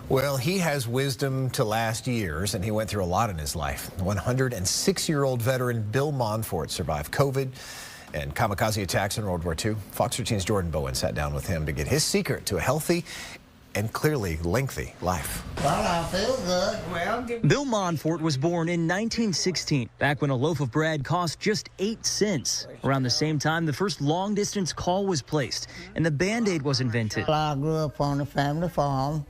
Well, he has wisdom to last years, and he went through a lot in his life. 106-year-old veteran Bill Monfort survived COVID and kamikaze attacks in World War II. Fox 13's Jordan Bowen sat down with him to get his secret to a healthy and clearly lengthy life. Well, I feel good. Bill Monfort was born in 1916, back when a loaf of bread cost just 8 cents. Around the same time, the first long-distance call was placed, and the Band-Aid was invented. I grew up on a family farm,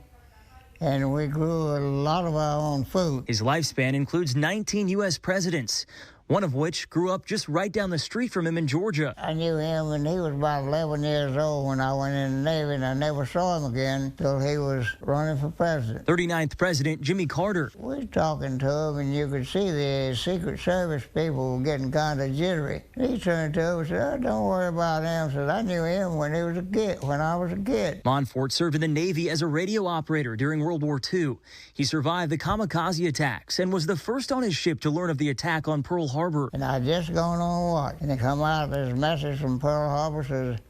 and we grew a lot of our own food. His lifespan includes 19 U.S. presidents, one of which grew up just right down the street from him in Georgia. I knew him when he was about 11 years old when I went in the Navy, and I never saw him again until he was running for president. 39th President Jimmy Carter. We were talking to him, and you could see the Secret Service people were getting kind of jittery. He turned to him and said, "Oh, don't worry about him." Said, "I knew him when I was a kid." Monfort served in the Navy as a radio operator during World War II. He survived the kamikaze attacks and was the first on his ship to learn of the attack on Pearl Harbor. And I just gone on watch, and they come out, there's a message from Pearl Harbor, says,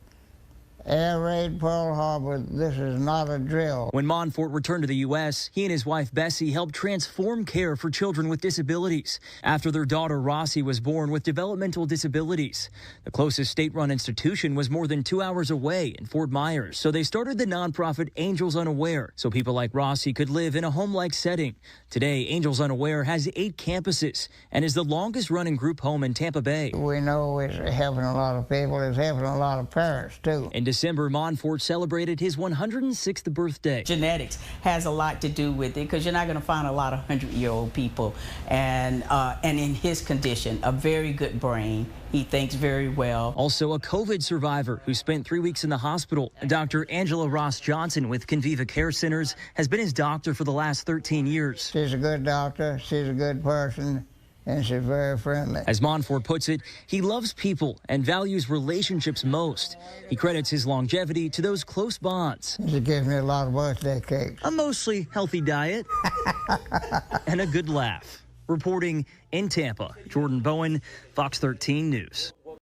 "Air raid Pearl Harbor, this is not a drill." When Monfort returned to the U.S., he and his wife Bessie helped transform care for children with disabilities after their daughter Rossi was born with developmental disabilities. The closest state-run institution was more than 2 hours away in Fort Myers, so they started the nonprofit Angels Unaware so people like Rossi could live in a home-like setting. Today, Angels Unaware has 8 campuses and is the longest-running group home in Tampa Bay. We know it's helping a lot of people. It's helping a lot of parents, too. In December, Monfort celebrated his 106th birthday. Genetics has a lot to do with it because you're not going to find a lot of 100-year-old people. And in his condition, a very good brain. He thinks very well. Also a COVID survivor who spent 3 weeks in the hospital. Dr. Angela Ross Johnson with Conviva Care Centers has been his doctor for the last 13 years. She's a good doctor. She's a good person. And she's very friendly. As Monfort puts it, he loves people and values relationships most. He credits his longevity to those close bonds. She gives me a lot of birthday cakes. A mostly healthy diet and a good laugh. Reporting in Tampa, Jordan Bowen, Fox 13 News.